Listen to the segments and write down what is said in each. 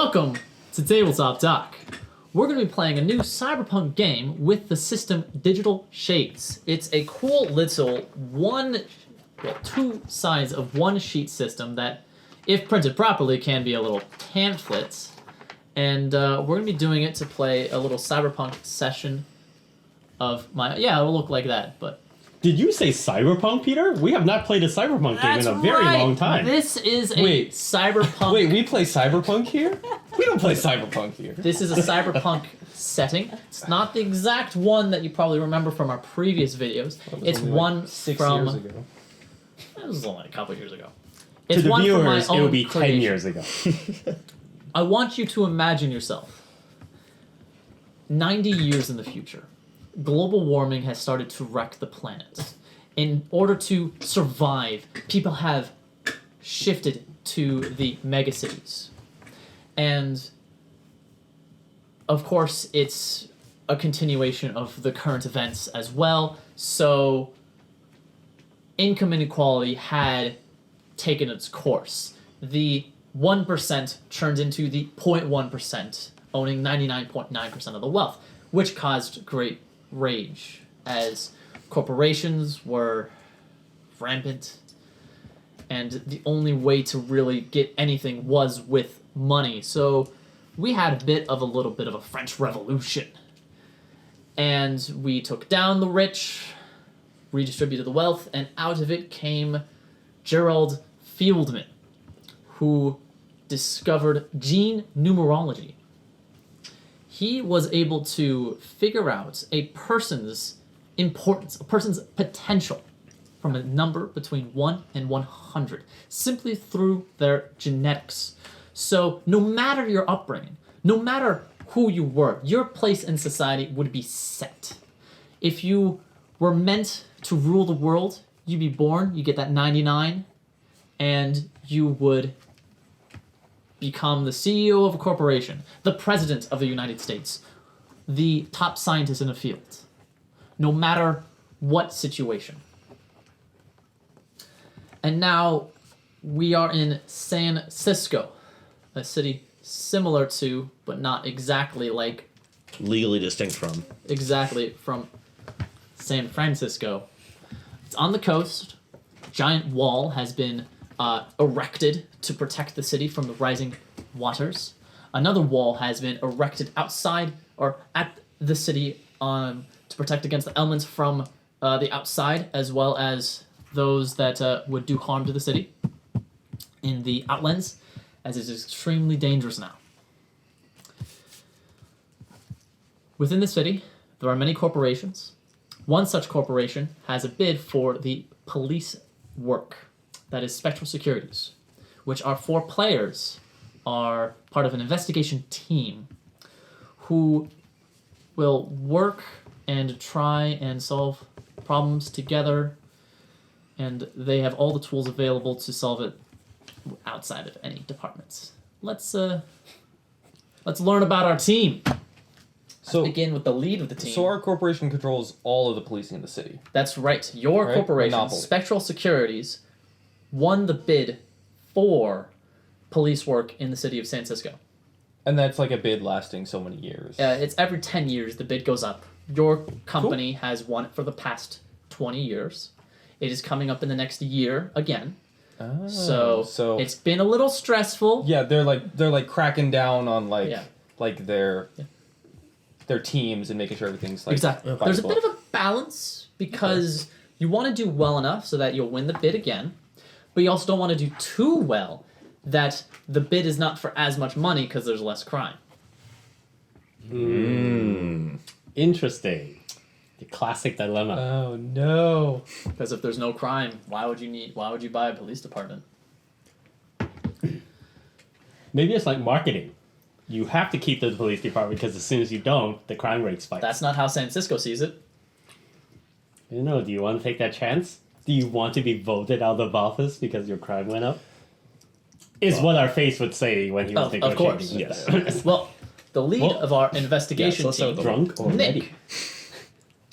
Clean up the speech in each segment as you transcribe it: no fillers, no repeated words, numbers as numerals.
Welcome to Tabletop Talk. We're going to be playing a new cyberpunk game with the system Digital Shades. It's a cool little two sides of one sheet system that, if printed properly, can be a little pamphlet. And we're going to be doing it to play a little cyberpunk session of my... Yeah, it'll look like that, but... Did you say cyberpunk, Peter? We have not played a cyberpunk game in a very long time. This is a cyberpunk... Wait, we play cyberpunk here? We don't play cyberpunk here. This is a cyberpunk setting. It's not the exact one that you probably remember from our previous videos. It's one like 6 from... years ago. It was only a couple years ago. To It's the one from my viewers, it own will be 10 creation. years ago. I want you to imagine yourself 90 years in the future. Global warming has started to wreck the planet. In order to survive, people have shifted to the megacities. And, of course, it's a continuation of the current events as well. So, income inequality had taken its course. The 1% turned into the 0.1%, owning 99.9% of the wealth, which caused great rage as corporations were rampant, and the only way to really get anything was with money. So we had a little bit of a French Revolution, and we took down the rich, redistributed the wealth, and out of it came Gerald Fieldman, who discovered gene numerology. He was able to figure out a person's importance, a person's potential from a number between 1 and 100, simply through their genetics. So no matter your upbringing, no matter who you were, your place in society would be set. If you were meant to rule the world, you'd be born, you get that 99, and you would become the CEO of a corporation, the president of the United States, the top scientist in a field, no matter what situation. And now we are in San Francisco, a city similar to, but not exactly like... Legally distinct from. Exactly, from San Francisco. It's on the coast. A giant wall has been erected to protect the city from the rising waters. Another wall has been erected outside or at the city to protect against the elements from the outside, as well as those that would do harm to the city in the outlands, as it is extremely dangerous now. Within the city, there are many corporations. One such corporation has a bid for the police work. That is Spectral Securities, which our 4 players are part of an investigation team who will work and try and solve problems together, and they have all the tools available to solve it outside of any departments. Let's learn about our team. So Begin with the lead of the team. So our corporation controls all of the policing in the city. That's right. Your Right? corporation, Monopoly. Spectral Securities, won the bid for police work in the city of San Francisco. And that's like a bid lasting so many years. It's every 10 years the bid goes up. Your company has won it for the past 20 years. It is coming up in the next year again. Oh, So it's been a little stressful. yeah, they're like cracking down on Yeah. their teams and making sure everything's like Exactly. by There's the a bit book. of a balance because you want to do well enough so that you'll win the bid again, but you also don't want to do too well that the bid is not for as much money because there's less crime. Interesting. The classic dilemma. Oh no. Because if there's no crime, why would you buy a police department? Maybe it's like marketing. You have to keep the police department because as soon as you don't, the crime rate spikes. That's not how San Francisco sees it. You know, do you want to take that chance? Do you want to be voted out of office because your crime went up? Is what our face would say when he was Of negotiating. course. with that. Well, the lead of our investigation let's start team, with Drunk already. Nick,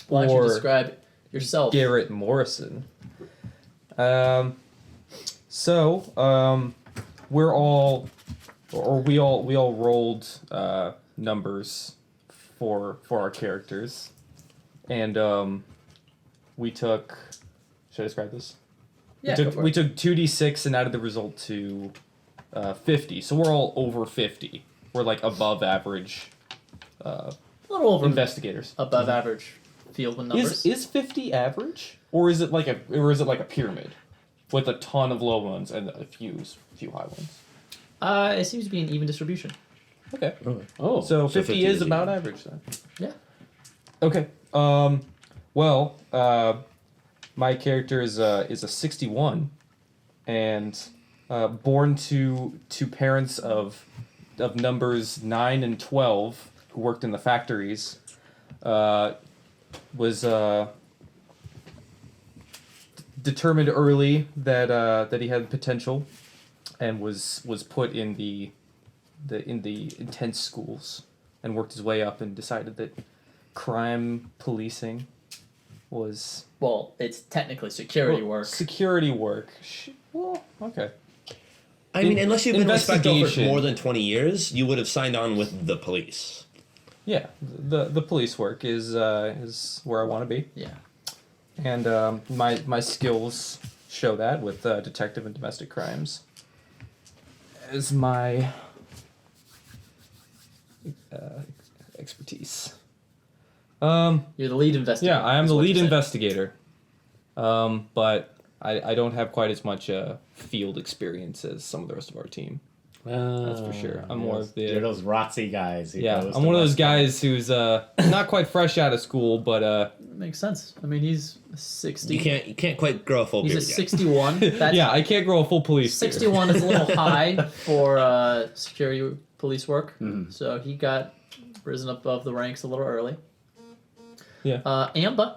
why don't you Or describe yourself? Garret Morrison. We're all or we all rolled numbers for our characters, and we took. Should I describe this? Yeah, We took 2d6 and added the result to 50. So we're all over 50. We're like above average a little over investigators. above average Fieldman numbers. Is 50 average, or is it like a pyramid with a ton of low ones and a few high ones? It seems to be an even distribution. Okay. Oh, So 50 is even. about average then. Yeah. Okay. Well, my character is a 61, and born to parents of numbers 9 and 12 who worked in the factories. Was determined early that he had potential, and was put in the intense schools, and worked his way up, and decided that crime policing was Well, it's technically security work. Security work. Well, okay. I mean, unless you've been respectable for Investigation. more than 20 years, you would have signed on with the police. Yeah, the police work is where I want to be, Yeah. and my skills show that with detective and domestic crimes as my expertise. You're the lead investigator. Yeah, I am is the what you lead said. investigator, but I don't have quite as much field experience as some of the rest of our team. That's for sure. I'm more of the- You're those ROTC guys. Who Yeah, goes I'm to one of those West Point. guys who's not quite fresh out of school, but Makes sense. I mean, he's 60. You can't quite grow a full He's beard at yet. 61. That's, yeah, I can't grow a full police beard. 61 is a little high for security police work. So he got risen above the ranks a little early. Yeah. Amber.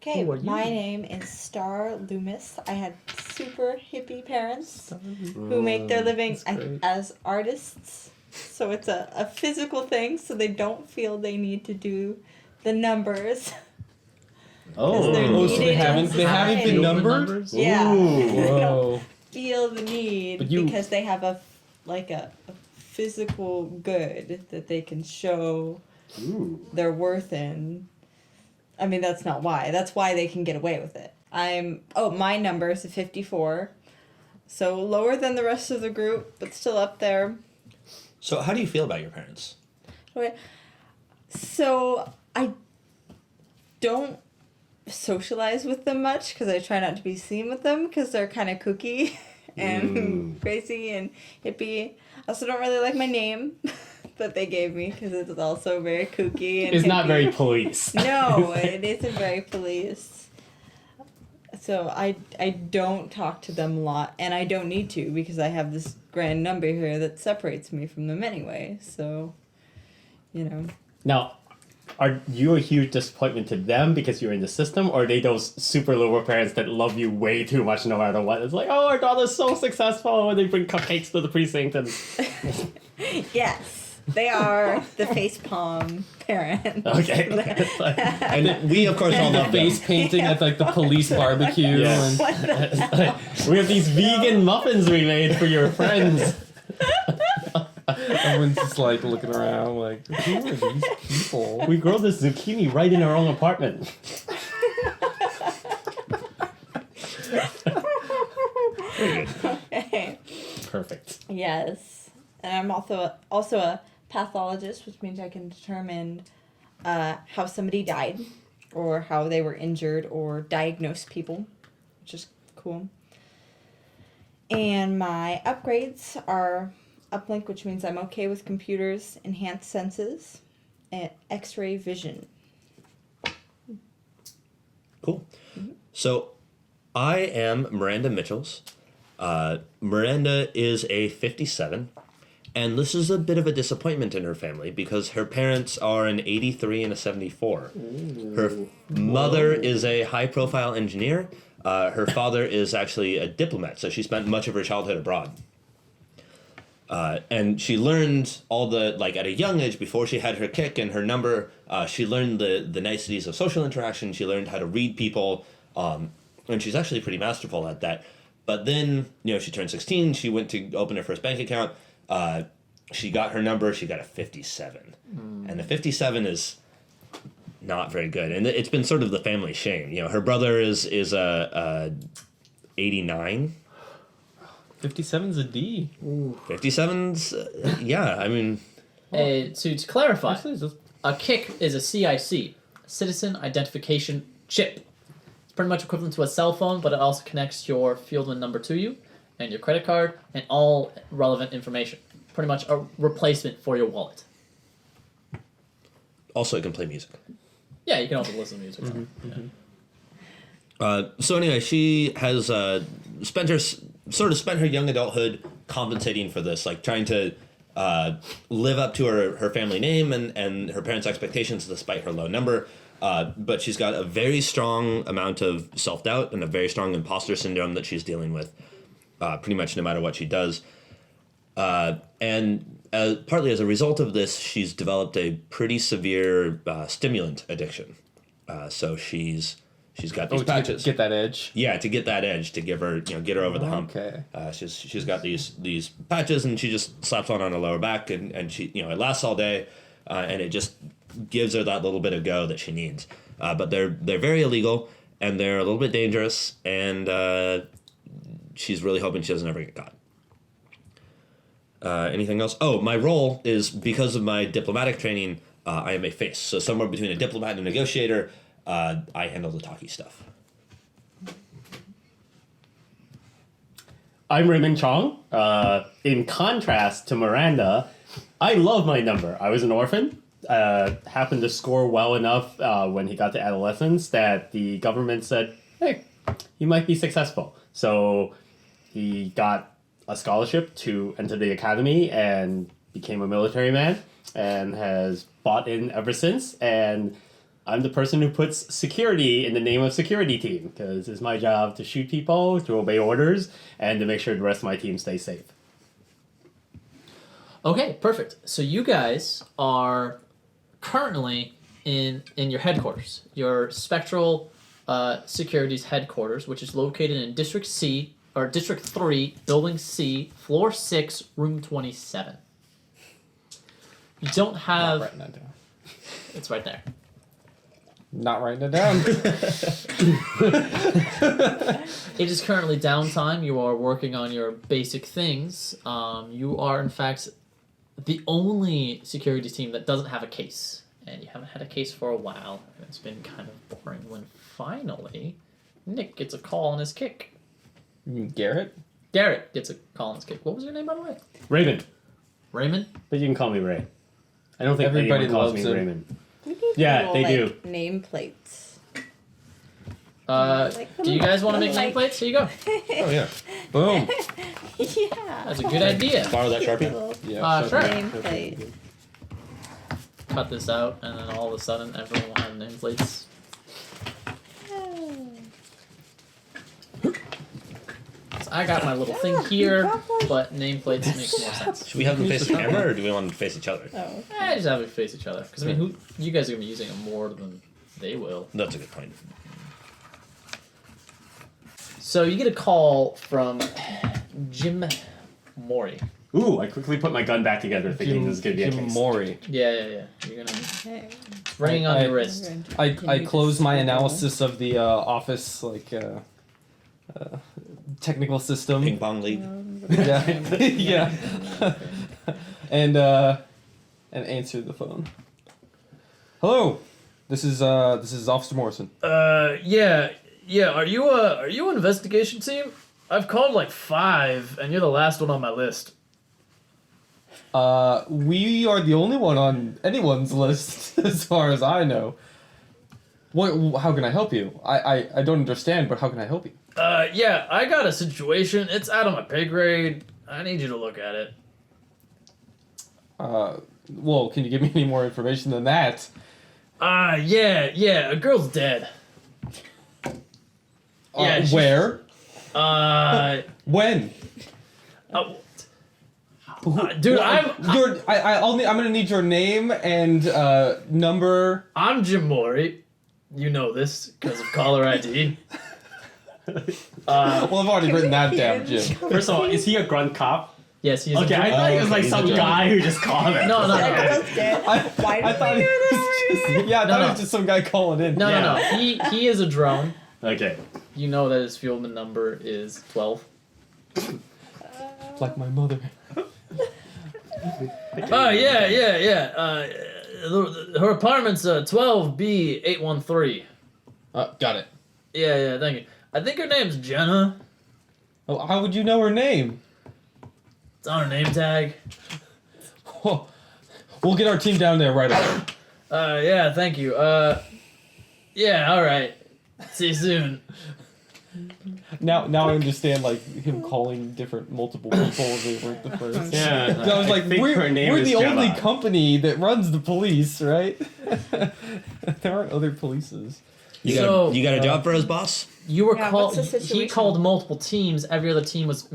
Okay, Who are you? my name is Star Lumis. I had super hippie parents who make their living that's great. as artists. So it's a physical thing, so they don't feel they need to do the numbers. Oh, they're Oh, so they needed haven't inside. been Fieldman numbered? numbers? Yeah. Whoa. Feel the need But you- because they have a physical good that they can show Ooh. their worth in. I mean, that's not why. That's why they can get away with it. My number is a 54. So lower than the rest of the group, but still up there. So how do you feel about your parents? Okay. So I don't socialize with them much because I try not to be seen with them because they're kind of kooky and crazy and hippie. I also don't really like my name that they gave me because it's also very kooky and It's not hippie. very police. No, it isn't very police. So I don't talk to them a lot, and I don't need to because I have this grand number here that separates me from them anyway. So, you know. Now, are you a huge disappointment to them because you're in the system, or are they those super liberal parents that love you way too much no matter what? It's like, oh, our daughter's so successful, and they bring cupcakes to the precinct, and Yes, they are the facepalm parent. okay. And we, of course, all love them. Face painting at like the police barbecue. Yes. And We have these vegan muffins we made for your friends. everyone's just like looking around like, who are these people? We grow this zucchini right in our own apartment. Okay. Perfect. Yes, and I'm also a pathologist, which means I can determine how somebody died, or how they were injured, or diagnose people, which is cool. And my upgrades are uplink, which means I'm okay with computers, enhanced senses, and X-ray vision. Cool. So, I am Miranda Mitchells. Miranda is a 57, and this is a bit of a disappointment in her family because her parents are an 83 and a 74. Her mother is a high-profile engineer. Her father is actually a diplomat, so she spent much of her childhood abroad. And she learned all the, like, at a young age, before she had her kick and her number, she learned the niceties of social interaction. She learned how to read people, and she's actually pretty masterful at that. But then, she turned 16. She went to open her first bank account. She got her number. She got a 57. And a 57 is not very good. And it's been sort of the family shame. Her brother is a 89. 57's a D. 57's, yeah, I mean... To clarify, Actually, it's just- a KIC is a CIC, Citizen Identification Chip. It's pretty much equivalent to a cell phone, but it also connects your Fieldman number to you, and your credit card, and all relevant information. Pretty much a replacement for your wallet. Also, it can play music. Yeah, you can also listen to music. Yeah. So anyway, she has spent her young adulthood compensating for this, like trying to live up to her family name and her parents' expectations despite her low number. But she's got a very strong amount of self-doubt and a very strong imposter syndrome that she's dealing with pretty much no matter what she does. And partly as a result of this, she's developed a pretty severe stimulant addiction. So she's got these patches. Get that edge. Yeah, to get that edge, to give her, get her over the hump. Okay. She's got these patches, and she just slaps one on her lower back, and she, it lasts all day, and it just gives her that little bit of go that she needs. But they're very illegal, and they're a little bit dangerous, and she's really hoping she doesn't ever get caught. Anything else? Oh, my role is, because of my diplomatic training, I am a face. So somewhere between a diplomat and a negotiator, I handle the talky stuff. I'm Raymond Chong. In contrast to Miranda, I love my number. I was an orphan. Happened to score well enough when he got to adolescence that the government said, hey, he might be successful. So he got a scholarship to enter the academy and became a military man and has bought in ever since. And I'm the person who puts security in the name of security team, because it's my job to shoot people, to obey orders, and to make sure the rest of my team stays safe. Okay, perfect. So you guys are currently in your headquarters, your Spectral Securities headquarters, which is located in District C, or District 3, Building C, Floor 6, Room 27. You don't have... Not writing that down. It's right there. Not writing it down. It is currently downtime. You are working on your basic things. You are, in fact, the only security team that doesn't have a case. And you haven't had a case for a while. And it's been kind of boring when finally Nick gets a call on his kick. You mean Garret? Garret gets a call on his kick. What was your name, by the way? Raymond, Raymond? but you can call me Ray. I don't think Everybody anyone calls loves me him. Raymond. We need Yeah, they do. Nameplates. Do you guys want to make nameplates? Here you go. Oh, yeah. Boom. Yeah. That's a good idea. Borrow that Sharpie? Little Yeah. Sure. nameplate. Cut this out, and then all of a sudden, everyone will have nameplates. So I got my little thing here, but nameplates makes more sense. Should we have them face the camera, or do we want them to face each other? Oh. Just have it face each other. Because, I mean, you guys are going to be using it more than they will. That's a good point. So you get a call from Jim Mori. Ooh, I quickly put my gun back together thinking this is going to be a Jim case. Mori. Yeah. You're going to... Okay. Ringing on I- your wrist. I close my analysis of the office technical system. Ping pong league. Yeah, yeah, and answer the phone. Hello, this is Officer Morrison. Yeah. Are you an investigation team? I've called like 5, and you're the last one on my list. We are the only one on anyone's list, as far as I know. What? How can I help you? I don't understand, but how can I help you? Yeah, I got a situation. It's out of my pay grade. I need you to look at it. Well, can you give me any more information than that? Yeah, a girl's dead. Yeah, she- where? Dude, When? I'm gonna need your name and number. I'm Jim Mori. You know this because of caller ID. Well, I've already written that down, Jim. First of all, is he a grunt cop? Yes, he's Okay, a I thought he was like he's some a drunk. guy who just called it. No, no, no. That's dead. Why I did thought we it do was this? just, yeah, I thought No, it no. was just some guy calling in. No, Yeah. no, no. He is a drone. Okay. You know that his Fieldman number is 12. Like my mother. Oh, yeah. Her apartment's 12B813. Got it. Yeah, thank you. I think her name's Jenna. Oh, how would you know her name? It's on her name tag. Oh, we'll get our team down there right away. Yeah, thank you. Yeah, alright. See you soon. Now I understand like him calling multiple people if they weren't the first. Yeah. I was like, think her name we're is the only Gemma. company that runs the police, right? There aren't other polices. You So, got a job for us, boss? You were Yeah, called. what's the He situation? called multiple teams. Every other team was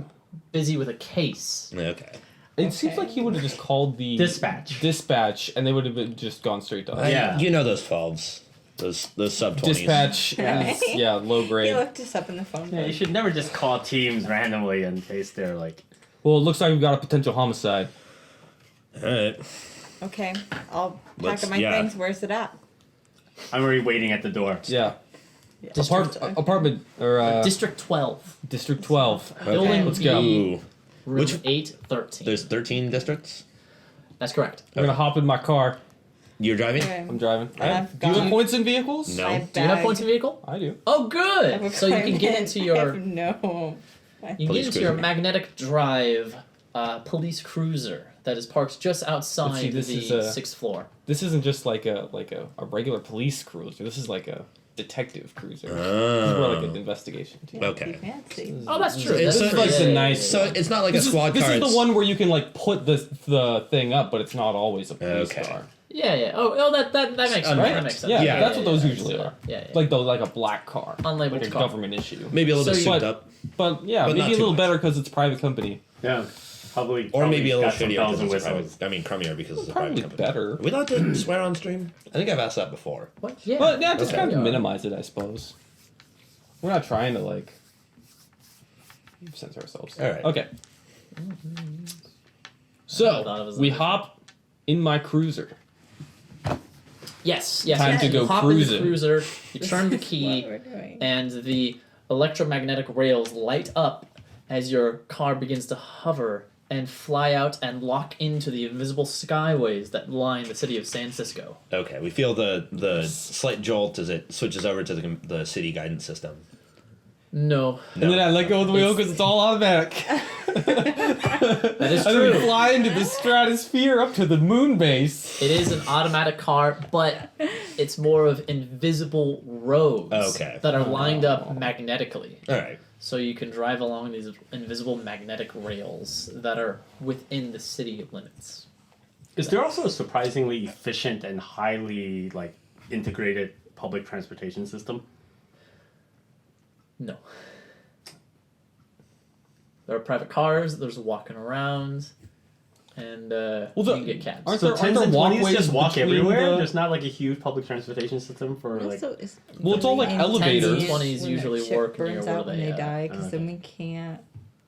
busy with a case. Okay. It seems like he would have just called the Dispatch. and they would have just gone straight to us. Yeah. You know those 12s. Those sub 20s. Dispatch is low He grade. looked us up in the phone. Yeah, you should never just call teams randomly in case they're like. Well, it looks like we've got a potential homicide. Alright. Okay, I'll pack Let's- up my yeah. things. Where's it at? I'm already waiting at the door. Yeah. District, Apartment or District 12. District 12. Building let's go. B, Ooh. room Which- 813. There's 13 districts? That's correct. I'm gonna hop in my car. You're driving? Okay. I'm driving. I've Do you got- have points in vehicles? No. I've Do you have bagged- points in vehicle? I do. Oh, I have a good. So you can get car. into I your have no. you can Police get into your cruiser. magnetic drive police cruiser that is parked just outside see, this the is, 6th floor. This isn't just like a regular police cruiser. This is like a detective cruiser. This is more like an investigation team. Okay. Fancy. Oh, that's true. It's That's like the nice- So it's not like This a squad is car. the it's- one where you can like put the thing up, but it's not always a police Okay. car. Yeah. Oh, that makes sense. Unmarked. That makes sense. Yeah, that's what those usually so, are. Yeah. Like a black car, Unlabeled like a car. government issue. Maybe a little So bit you- souped up. But yeah, But not maybe a too little much. better because it's a private company. Yeah. Probably. Or maybe a little got some shittier bells because and it's a whistles. private. I mean, crummier because it's a Probably private company. better. Are we allowed to swear on stream? I think I've asked that before. What? Yeah. But yeah, just Okay. kind of minimize it, I suppose. We're not trying to like censor ourselves. All right. Okay. I thought it So was we a- hop in my cruiser. Yes. Time to You go hop cruising. in the cruiser. You This turn the is key. what we're doing. And the electromagnetic rails light up as your car begins to hover and fly out and lock into the invisible skyways that line the city of San Francisco. Okay, we feel the slight jolt as it switches over to the city guidance system. No, And then I let go of the wheel because it's all automatic. that is And then we true. fly into the stratosphere up to the moon base. It is an automatic car, but it's more of invisible roads Okay. that are lined up magnetically. All right. So you can drive along these invisible magnetic rails that are within the city limits. Is there also a surprisingly efficient and highly like integrated public transportation system? No. There are private cars, there's walking around, and you can get cabs. aren't So there- 10s and 20s walkways just walk between everywhere? the- There's not like a huge public transportation system for like. Also, is Well, it's all like the elevators. intense 20s when usually that shit work near burns where out when they, they die, because okay. then we can't.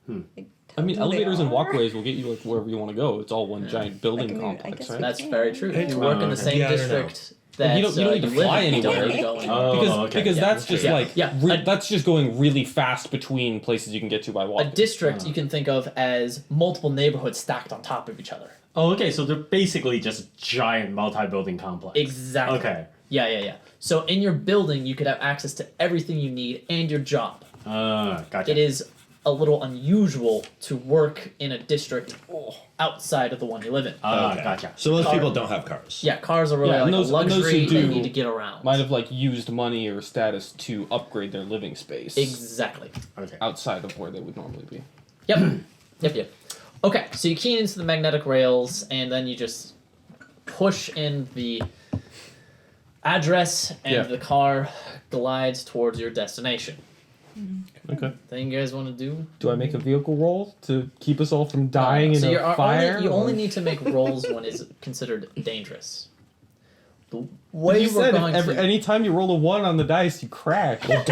Hmm. like, I mean, tell who they elevators and are. walkways will get you like wherever you want to go. It's all one giant building Like, I mean, I complex, guess right? we- That's very true. If you Oh, work in the okay. same Yeah, I don't know. district that you don't need to live fly in, you don't anywhere. need to go anywhere. Oh, okay. Because Yeah, that's just yeah, like yeah. that's just going really fast between places you can get to by A walking. district you can think of as multiple neighborhoods stacked on top of each other. Oh, okay. So they're basically just giant multi-building complex. Exactly. Okay. Yeah. So in your building, you could have access to everything you need and your job. Gotcha. It is a little unusual to work in a district outside of the one you live in. Okay. Gotcha. So most Car- people don't have cars. Yeah, cars are really Yeah, like and those- a and those luxury who they do need to get around. Might have like used money or status to upgrade their living space Exactly. Okay. outside of where they would normally be. Yep. Okay, so you key into the magnetic rails, and then you just push in the address, and Yeah. the car glides towards your destination. Okay. Anything you guys want to do? Do I make a vehicle roll to keep us all from dying so in you're a fire? you only or- need to make rolls when it's considered dangerous. The way You we're said going to... anytime you roll a 1 on the dice, you crash. No.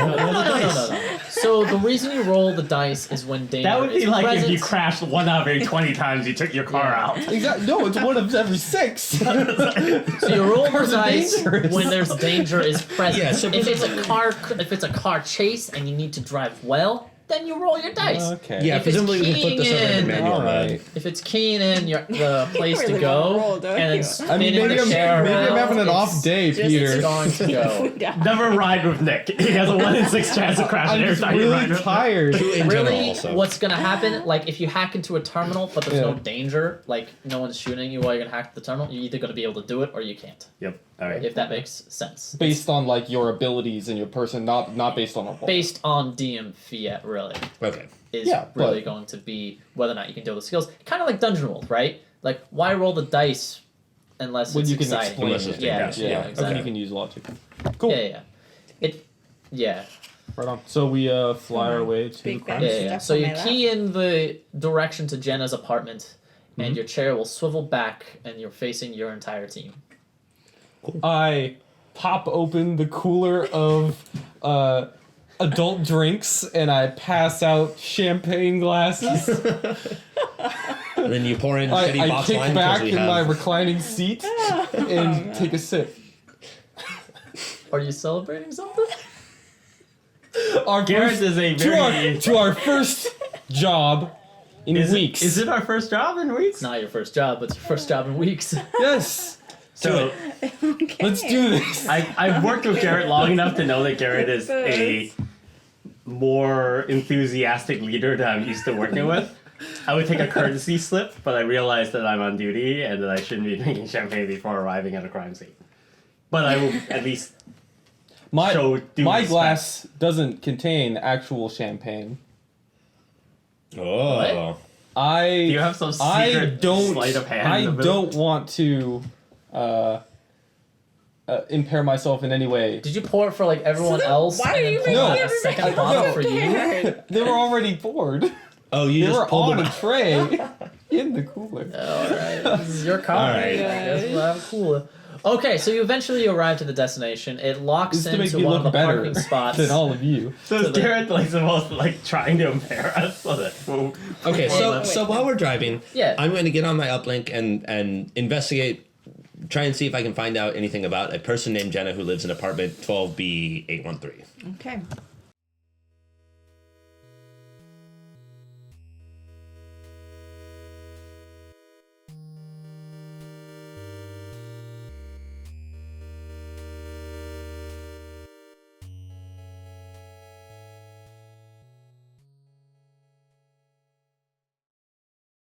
So the reason you roll the dice is when danger That would be is like present. if you crashed 1 out of every 20 times you took your car Yeah. out. Exactly. No, it's 1 of every 6. So you roll the Cars are dice dangerous. when there's danger is present. Yeah, so if it's a car chase and you need to drive well, then you roll your dice. Okay. Yeah, If it's presumably we can flip this over keying into in- manual mode. Alright. If it's keying in the place really to go wanna roll, don't and then you? spinning I mean, maybe the I'm chair around, having an off day, just Peter. it's going to go. Yeah. Never ride with Nick. He has a 1 in 6 chance of crashing I'm every just time you ride really with him. tired. True in general Really, also. what's gonna happen? Like, if you hack into a terminal, but there's no Yeah. danger, like no one's shooting you while you're gonna hack the terminal, you're either gonna be able to do it or you can't. Yep. All right. If that makes sense. Based on like your abilities and your person, not based on a roll. Based on DM Fiat, really, Okay. is Yeah, really but- going to be whether or not you can deal with skills. Kind of like Dungeon World, right? Like, why roll the dice unless when it's you can exciting? explain Unless it. it's Yeah, fantastic. yeah, Okay, exactly. you can use logic. Cool. Yeah. Yeah. Right on. So we fly our way to the Big crime fan. Yeah, scene. yeah. Stuff So on you my lap. key in the direction to Jenna's apartment, and Mm-hmm. your chair will swivel back, and you're facing your entire team. I pop open the cooler of adult drinks and I pass out champagne glasses. And then you pour in shitty I box kick wine back because we in my have. reclining seat and take a sip. Are you celebrating something? Our Garret first- is a very. to our first job in weeks. Is it our first job in weeks? It's not your first job, but it's your first job in weeks. Yes. So Okay. Let's do this. I've worked with Garret long enough to know that Garret is a more enthusiastic leader than I'm used to working with. I would take a courtesy slip, but I realized that I'm on duty and that I shouldn't be drinking champagne before arriving at a crime scene. But I will at least My show due my respect. glass doesn't contain actual champagne. Oh. I Do you have some I secret don't sleight of hand? I in the middle? don't want to impair myself in any way. Did you pour it for like everyone then else? why and are then you pull making out a everybody second else bottle for you? prepared? They were already poured. Oh, you They just were pulled on them a tray in the cooler. Alright, this is your car. Alright. I guess we'll have a cooler. Okay, so you eventually arrive to the destination. It locks This is to make into me one of the look better parking spots. than all of you. So to is the- Garret like supposed to like trying to impair us so that Okay, so Wait. so while we're driving, Yeah. I'm going to get on my uplink and investigate, try and see if I can find out anything about a person named Jenna who lives in apartment 12B813. Okay.